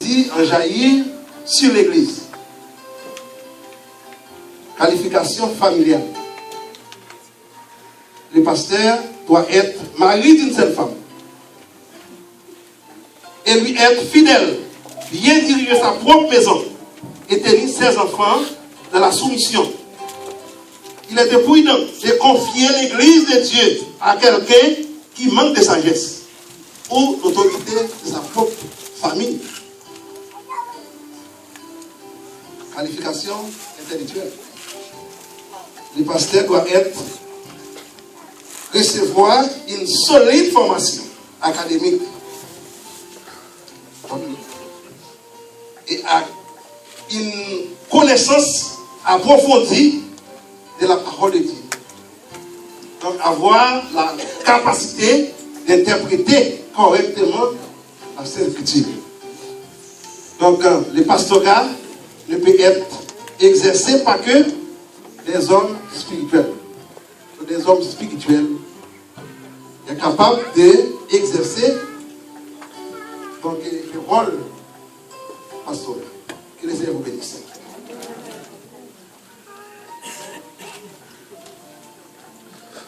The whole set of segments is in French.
dit en jaillir sur l'Église. Qualification familiale. Le pasteur doit être mari d'une seule femme. Et lui être fidèle, bien diriger sa propre maison et tenir ses enfants dans la soumission. Il était prudent de confier l'Église de Dieu à quelqu'un qui manque de sagesse ou d'autorité de sa propre famille. Qualification intellectuelle. Le pasteur doit recevoir une solide formation académique et une connaissance approfondie de la parole de Dieu. Donc avoir la capacité d'interpréter correctement la Sainte Écriture. Donc le pastorat ne peut être exercé par que des hommes spirituels. Des hommes spirituels sont capables d'exercer le rôle pastoral. Que les Seigneur vous bénisse.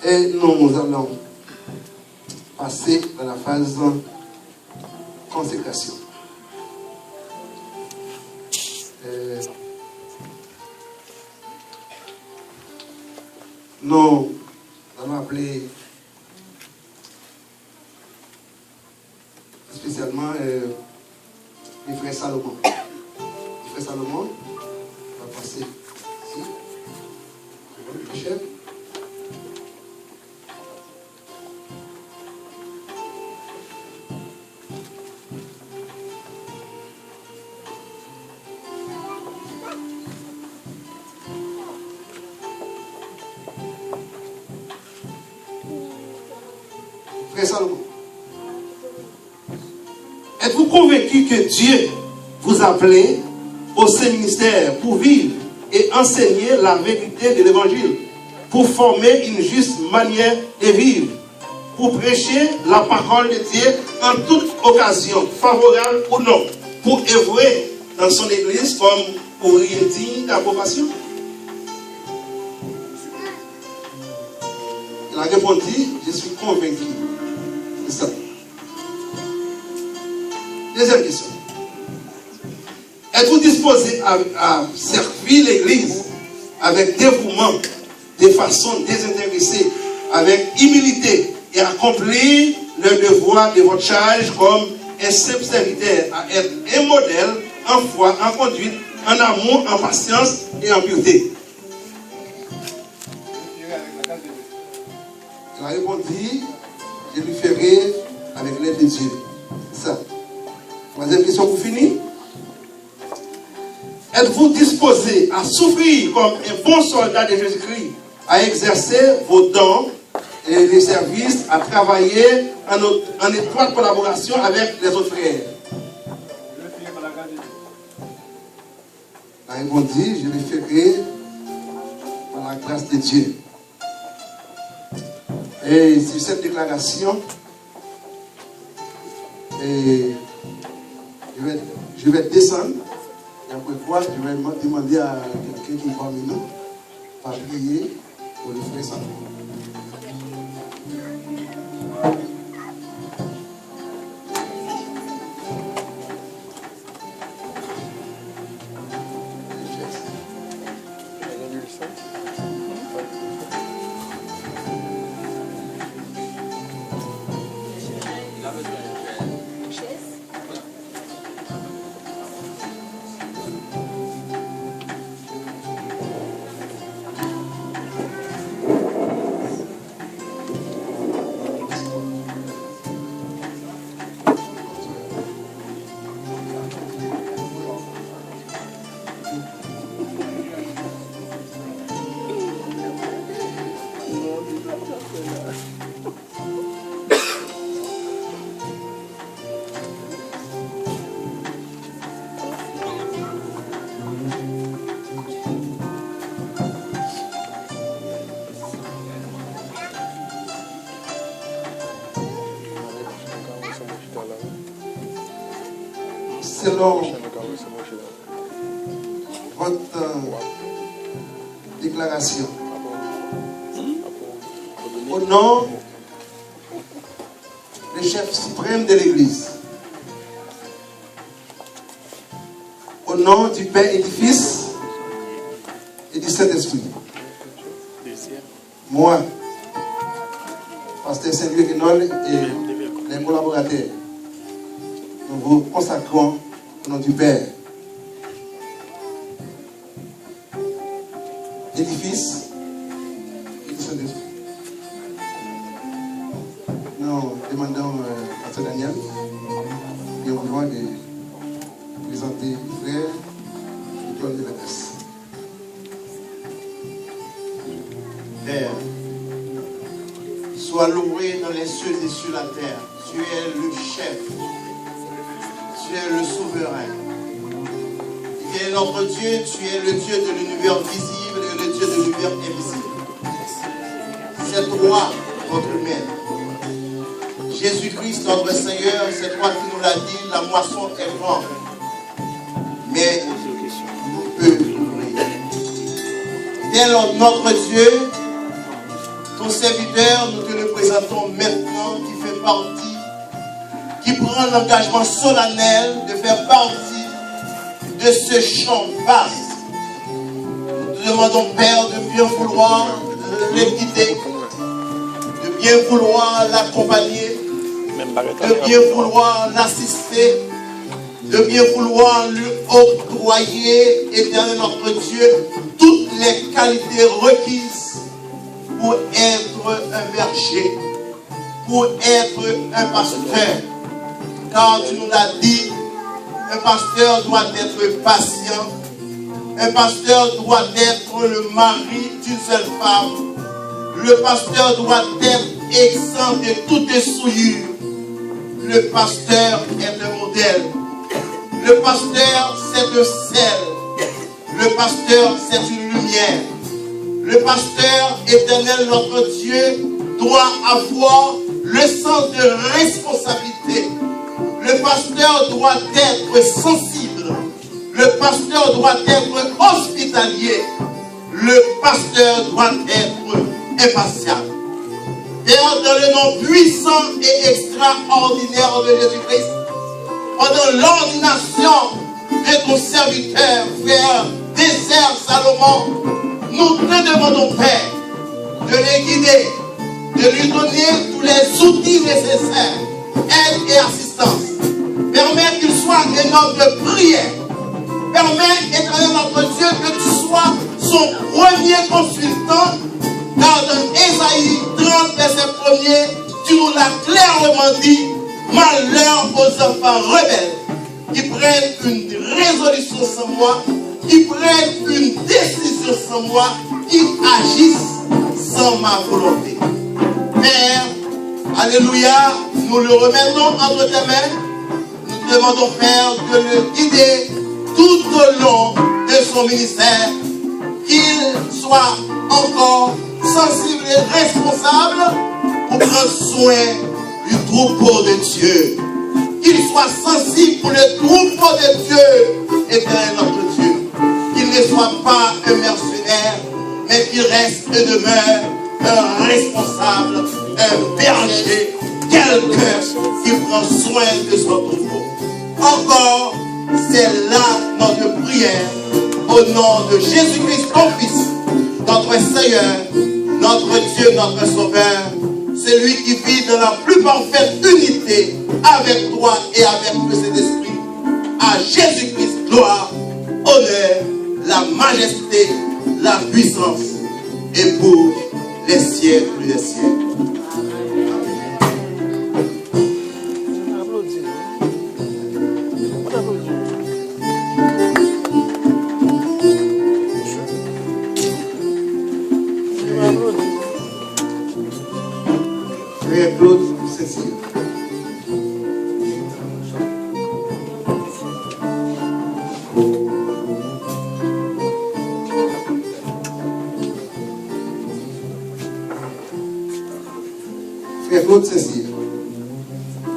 Et nous allons passer à la phase consécration. Nous allons appeler spécialement les frères Salomon. Les frères Salomon, on va passer ici. Le chef. Salomon. Êtes-vous convaincu que Dieu vous a appelé au ministère pour vivre et enseigner la vérité de l'évangile, pour former une juste manière de vivre, pour prêcher la parole de Dieu en toute occasion, favorable ou non, pour œuvrer dans son église comme ouvrier digne d'approbation? Il a répondu, je suis convaincu. C'est ça. Deuxième question. Êtes-vous disposé à servir l'Église avec dévouement, de façon désintéressée, avec humilité et accomplir le devoir de votre charge comme un simple serviteur, à être un modèle en foi, en conduite, en amour, en patience et en pureté? Il a répondu, je lui ferai avec l'aide de Dieu. Ça. Troisième question pour finir. Êtes-vous disposé à souffrir comme un bon soldat de Jésus-Christ, à exercer vos dons et les services, à travailler en étroite collaboration avec les autres frères? Il a répondu, je le ferai par la grâce de Dieu. Et sur cette déclaration, je vais descendre. Et après quoi, je vais demander à quelqu'un qui est parmi nous à prier pour le frère Salomon. selon votre déclaration, au nom du chef suprême de l'Église, au nom du Père et du Fils et du Saint-Esprit, moi, Pasteur Saint-Louis Guénol et les collaborateurs, nous vous consacrons au nom du Père et du Fils et du Saint-Esprit. Nous demandons à Pasteur Daniel et au pouvoir de présenter le frère du trône de la grâce. Père, sois loué dans les cieux et sur la terre. Tu es le chef. Tu es le souverain. Tu es notre Dieu. Tu es le Dieu de l'univers visible et le Dieu de l'univers invisible. C'est toi, notre maître. Jésus-Christ, notre Seigneur, c'est toi qui nous l'as dit, la moisson est grande. Mais peu brille. Tel notre Dieu, ton serviteur, nous te le présentons maintenant, qui fait partie, qui prend l'engagement solennel de faire partie de ce champ vaste. Nous te demandons, Père, de bien vouloir le guider, de bien vouloir l'accompagner, de bien vouloir l'assister, de bien vouloir lui octroyer, éternel notre Dieu, toutes les qualités requises pour être un berger, pour être un pasteur. Car tu nous l'as dit, un pasteur doit être patient, un pasteur doit être le mari d'une seule femme, le pasteur doit être exempt de toutes les souillures. Le pasteur est un modèle. Le pasteur, c'est un sel. Le pasteur, c'est une lumière. Le pasteur éternel, notre Dieu, doit avoir le sens de responsabilité. Le pasteur doit être sensible. Le pasteur doit être hospitalier. Le pasteur doit être impatient. Père, dans le nom puissant et extraordinaire de Jésus-Christ, pendant l'ordination de ton serviteur, frère Désert Salomon, nous te demandons, Père, de les guider, de lui donner tous les outils nécessaires, aide et assistance. Permets qu'il soit un homme de prière. Permets, éternel notre Dieu, que tu sois son premier consultant. Car dans Ésaïe 30, verset 1er, tu nous l'as clairement dit, malheur aux enfants rebelles qui prennent une résolution sans moi, qui prennent une décision sans moi, qui agissent sans ma volonté. Père, alléluia, nous le remettons entre tes mains. Nous te demandons, Père, de le guider tout au long de son ministère, qu'il soit encore sensible et responsable pour prendre soin du troupeau de Dieu. Qu'il soit sensible pour le troupeau de Dieu, éternel notre Dieu. Qu'il ne soit pas un mercenaire, mais qu'il reste et demeure un responsable, un berger, quelqu'un qui prend soin de son troupeau. Encore, c'est là notre prière, au nom de Jésus-Christ, ton Fils, notre Seigneur, notre Dieu, notre Sauveur, celui qui vit dans la plus parfaite unité avec toi et avec le Saint-Esprit. À Jésus-Christ, gloire, honneur, la majesté, la puissance, et pour les siècles des siècles. Frère Claude Cécile. Frère Claude Cécile,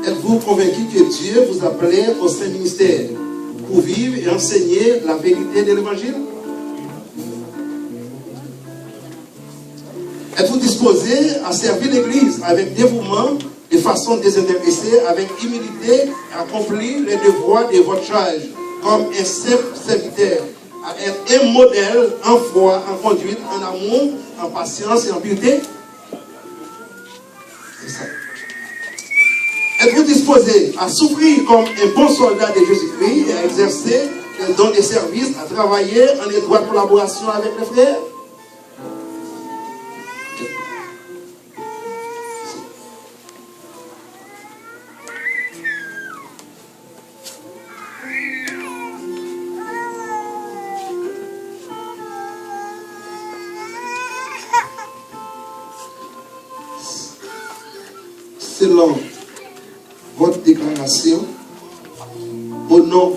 êtes-vous convaincu que Dieu vous appelait au Saint-Ministère pour vivre et enseigner la vérité de l'Évangile? Êtes-vous disposé à servir l'Église avec dévouement, de façon désintéressée, avec humilité, à accomplir les devoirs de votre charge comme un simple serviteur, à être un modèle en foi, en conduite, en amour, en patience et en pureté? C'est ça. Êtes-vous disposé à souffrir comme un bon soldat de Jésus-Christ et à exercer le don de service, à travailler en étroite collaboration avec les frères? Selon votre déclaration, au nom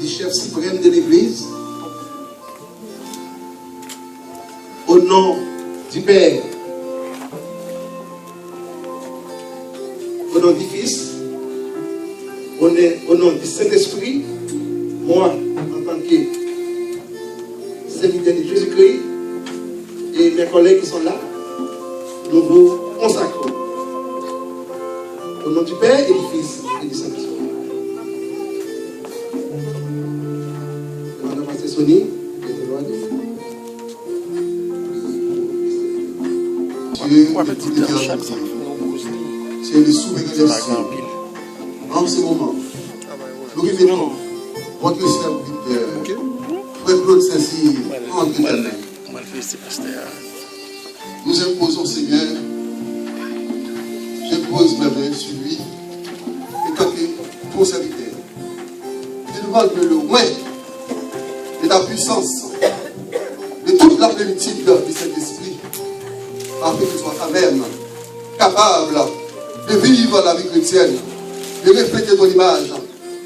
du chef suprême de l'Église, au nom du Père, au nom du Fils, au nom du Saint-Esprit, moi, en tant que serviteur de Jésus-Christ, et mes collègues qui sont là, nous vous consacrons. Au nom du Père et du Fils et du Saint-Esprit. Madame Pasteur Sony, c'est le souverain des cieux. En ce moment, nous révélons votre serviteur, Frère Claude Saint-Cyr, entre ta main. Nous imposons, Seigneur, j'impose ma main sur lui, et tant que ton serviteur, je demande le loin de ta puissance, de toute la plénitude du Saint-Esprit, afin que tu sois toi-même capable de vivre la vie chrétienne, de refléter ton image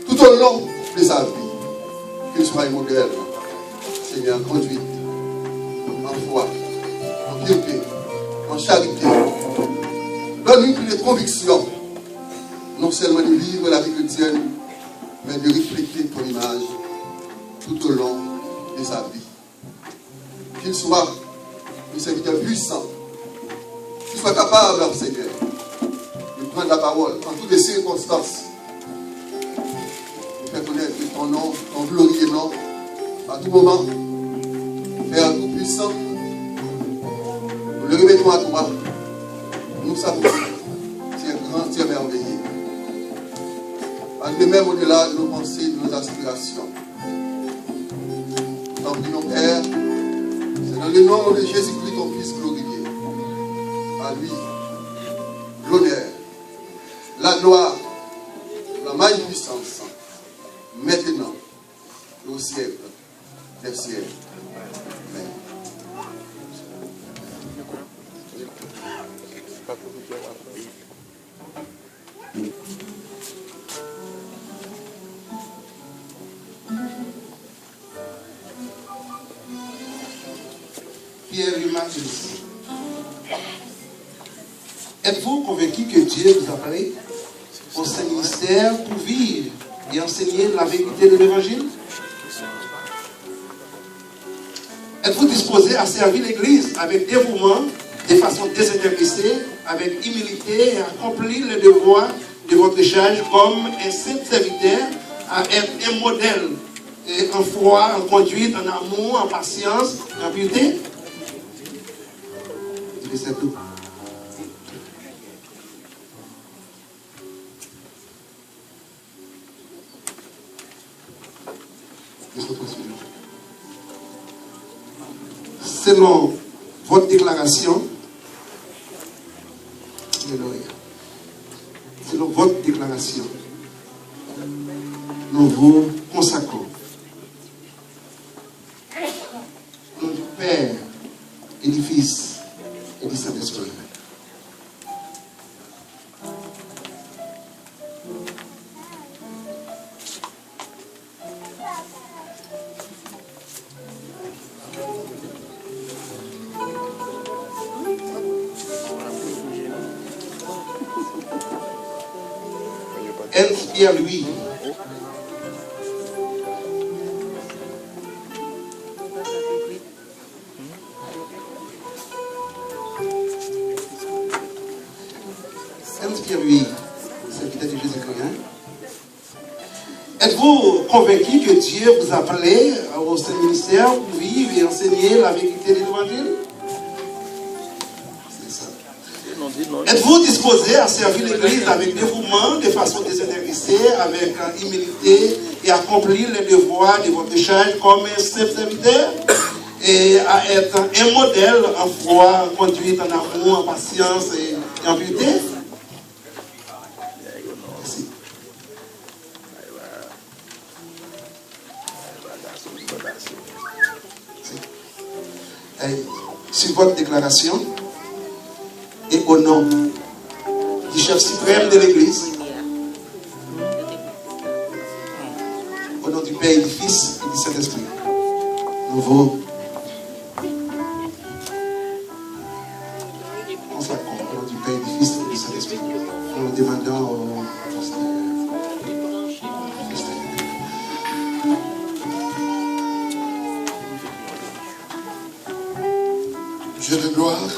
tout au long de sa vie. Qu'il soit un modèle, Seigneur, conduite, en foi, en piété, en charité. Donne-nous plus de conviction, non seulement de vivre la vie chrétienne, mais de refléter ton image tout au long de sa vie. Qu'il soit un serviteur puissant, qu'il soit capable, Seigneur, de prendre la parole en toutes les circonstances, de faire connaître ton nom, ton glorieux nom, à tout moment, Père tout-puissant, nous le remettons à toi. Nous savons, tu es grand, tu es merveilleux. Malgré même au-delà de nos pensées, de nos aspirations. Nous t'en prions, Père, c'est dans le nom de Jésus-Christ qu'on puisse glorifier. À lui, l'honneur, la gloire, la magnificence, maintenant et au siècle des siècles. Amen. Pierre Mathis, êtes-vous convaincu que Dieu vous a appelé au Saint-Ministère pour vivre et enseigner la vérité de l'Évangile? Êtes-vous disposé à servir l'Église avec dévouement, de façon désintéressée, avec humilité et à accomplir le devoir de votre charge comme un simple serviteur, à être un modèle en foi, en conduite, en amour, en patience, en pureté? C'est tout. Selon votre déclaration, nous vous consacrons. Au nom du Père et du Fils et du Saint-Esprit. Inspire-lui Pierre-Louis, serviteur de Jésus-Christ. Êtes-vous convaincu que Dieu vous a appelé au Saint ministère pour vivre et enseigner la vérité de l'Évangile? C'est ça. Êtes-vous disposé à servir l'Église avec dévouement, de façon désintéressée, avec humilité et accomplir les devoirs de votre charge comme un simple serviteur et à être un modèle en foi, en conduite, en amour, en patience et en vérité? Merci. Sur votre déclaration et au nom du chef suprême de l'Église, au nom du Père et du Fils et du Saint-Esprit, nous vous consacrons au nom du Père et du Fils et du Saint-Esprit. Nous demandons au Dieu de gloire,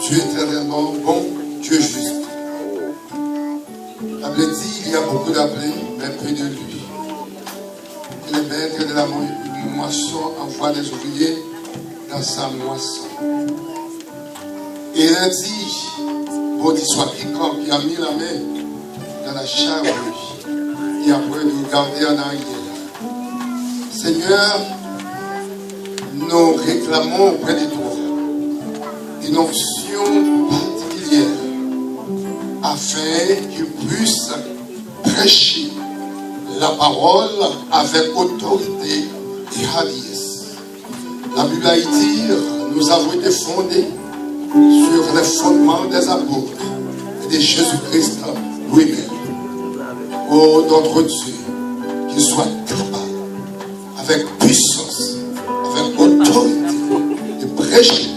Dieu éternellement bon, Dieu juste. La Bible dit, il y a beaucoup d'appelés, mais peu de lui. Que le maître de la moisson envoie des ouvriers dans sa moisson. Et il a dit, maudit soit quiconque qui a mis la main dans la charrue et après de regarder en arrière. Seigneur, nous réclamons auprès de toi une onction particulière afin qu'il puisse prêcher la parole avec autorité et hardiesse. La Bible a dit, nous avons été fondés sur les fondements des apôtres et de Jésus-Christ lui-même. Oh notre Dieu, qu'il soit capable avec puissance, avec autorité de prêcher.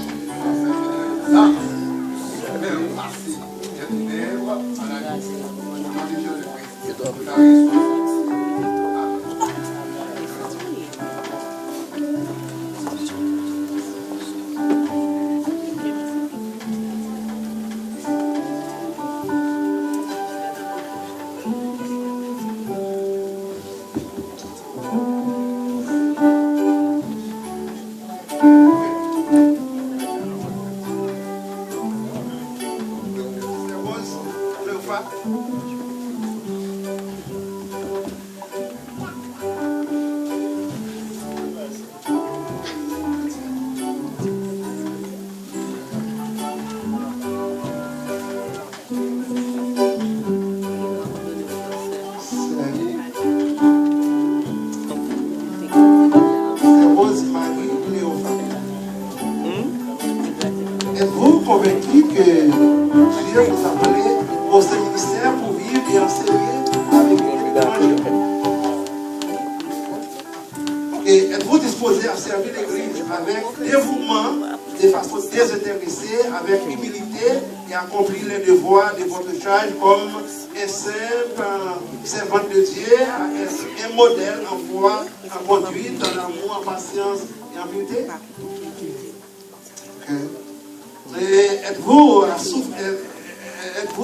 Êtes-vous convaincu que Dieu vous a appelé au Saint ministère pour vivre et enseigner avec l'Évangile? Et êtes-vous disposé à servir l'Église avec dévouement, de façon désintéressée, avec humilité et accomplir les devoirs de votre charge comme un simple servant de Dieu, un modèle en foi, en conduite, en amour, en patience et en vérité? Êtes-vous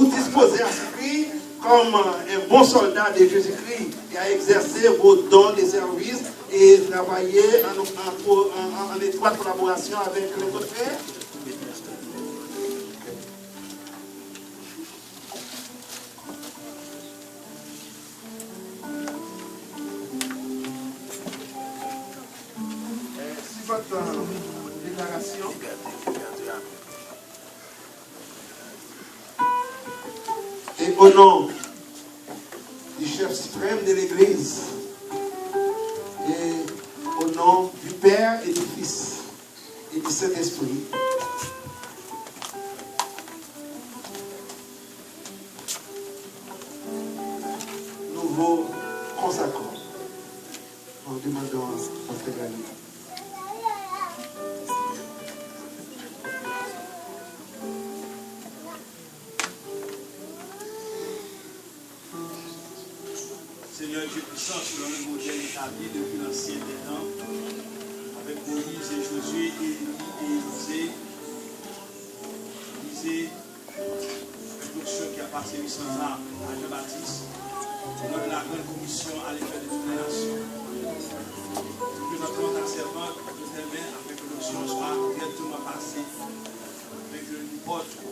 disposé à souffrir comme un bon soldat de Jésus-Christ et à exercer vos dons de service et travailler en étroite collaboration avec les autres frères? Si votre déclaration et au nom du chef suprême de l'Église et au nom du Père et du Fils et du Saint-Esprit, nous vous consacrons en demandant votre égalité. Seigneur Dieu puissant, selon le modèle établi depuis l'ancien des temps, avec Moïse et Josué et Élie et Élisée, passé 800 ans à Jean-Baptiste, au nom de la grande commission à l'échelle de toutes les nations. Nous présentons ta servante de tes mains afin que l'onction soit directement passée, afin que l'hypothèse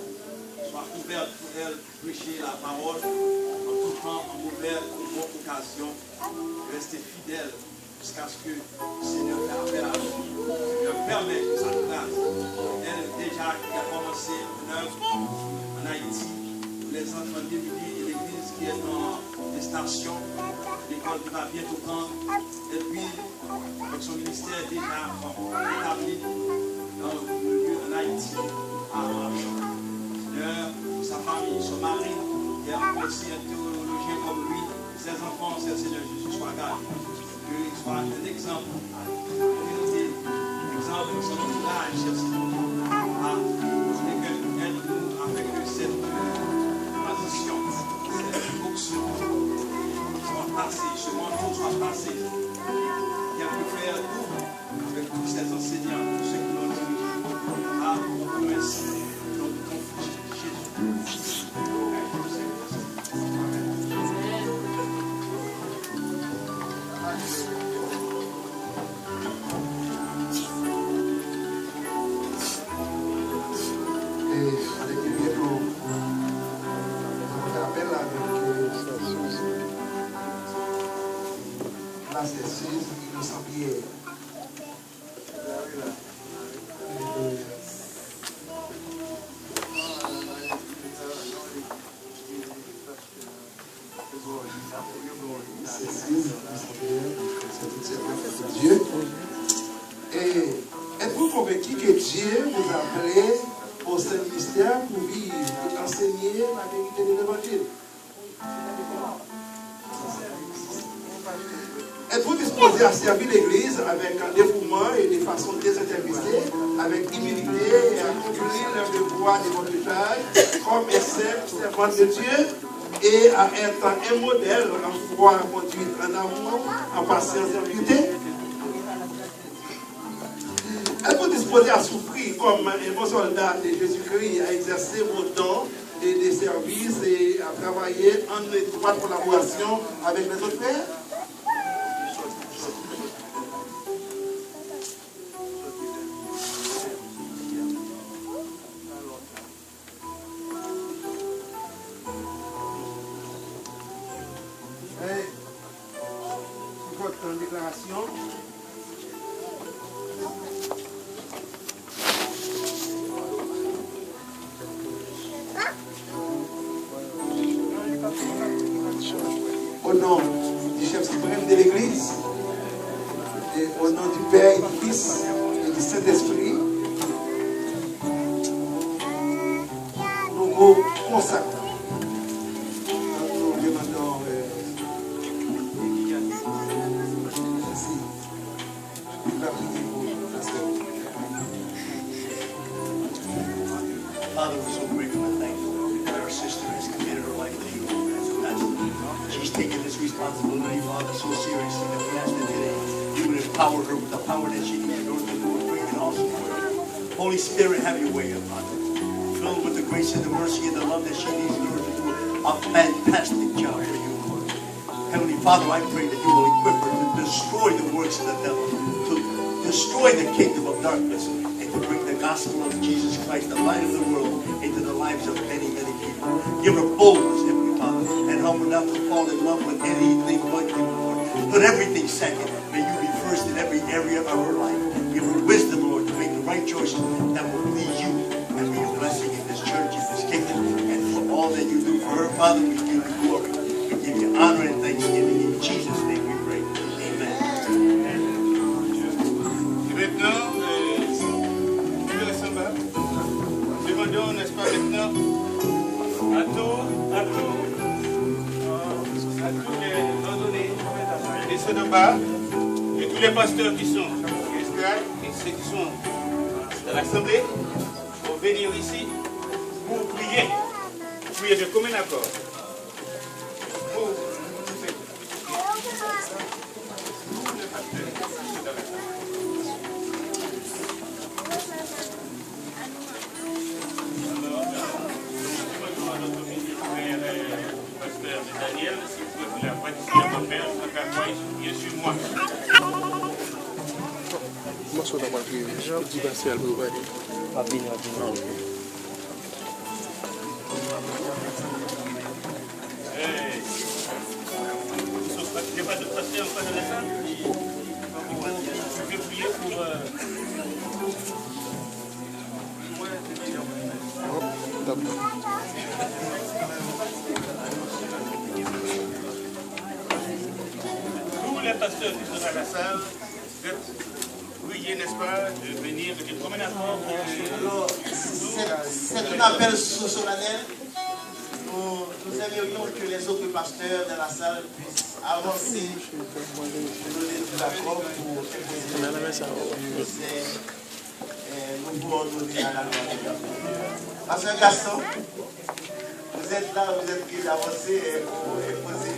soit ouverte pour elle prêcher la parole en tout temps, en mauvaise ou bonne occasion, rester fidèle jusqu'à ce que le Seigneur fasse appel à nous. Seigneur, permet que sa grâce, elle déjà qui a commencé une œuvre en Haïti, pour les enfants démunis et l'église qui est en gestation, l'école qui va bientôt prendre, et puis avec son ministère déjà établi dans le lieu en Haïti, à Marchand. Seigneur, pour sa famille, son mari, qui est aussi un théologien comme lui, ses enfants, Seigneur Jésus, soit gardé. Qu'il soit un exemple à la communauté, un exemple de son entourage, Seigneur, afin que cette transition, cette fonction soit passée, ce manteau soit passé, qu'elle peut faire tout avec tous ces enseignants, tous ceux qui l'ont dirigé, à merci, dans ton Fils Jésus. Dieu. Et êtes-vous convaincu que Dieu vous a appelé au Saint-Ministère pour vivre et enseigner la vérité de l'Évangile? Êtes-vous disposé à servir l'Église avec un dévouement et de façon désintéressée, avec humilité et à accomplir le devoir de votre âge comme un servant de Dieu et à être un modèle en foi, en conduite, en amour, en patience et en vérité? Êtes-vous disposé à souffrir comme un bon soldat de Jésus-Christ, à exercer vos dons et des services et à travailler en étroite collaboration avec les autres frères? Votre déclaration. Au nom du chef suprême de l'Église, et au nom du Père et du Fils et du Saint-Esprit, nous vous consacrons. Nous demandons Father, we're so grateful and thankful that our sister has committed her life to you. She's taken this responsibility, Father, so seriously that we ask that today you would empower her with the power that she needs in order to do a great and awesome work. Holy Spirit, have your way, Father. Fill her with the grace and the mercy and the love that she needs in order to do a fantastic job for you, Lord. Heavenly Father, I pray that you will equip her to destroy the works of the devil, to destroy the kingdom of darkness, and to bring the gospel of Jesus Christ, the light of the world, into the lives of many, many people. Give her boldness, Heavenly Father, and help her not to fall in love with anything but you, Lord. Put everything second. May you be first in every area of her life. Give her wisdom, Lord, to make the right choices that will please you and be a blessing in this church, in this kingdom, and for all that you do for her, Father, we give you glory. We give you honor and thanksgiving. In Jesus' name we pray. Amen. Maintenant, demandons, n'est-ce pas, maintenant, à tous les ordonnés et ceux d'en bas, et tous les pasteurs qui sont à l'estrade et ceux qui sont dans l'assemblée, pour venir ici pour prier de commun accord. Pour le pasteur qui sont dans l'assemblée. Alors, bien sûr moi. Moi, je dis que c'est J'ai pas de pasteur encore dans la salle. Je vais prier pour... Tous les pasteurs qui sont dans la salle, priez, n'est-ce pas, de venir, de promener à fort. C'est un appel solennel. Nous aimerions que les autres pasteurs dans la salle puissent avancer, donner de l'accord pour nous pouvons donner à la loi. Pasteur Gaston, vous êtes là, vous êtes pris d'avancer et poser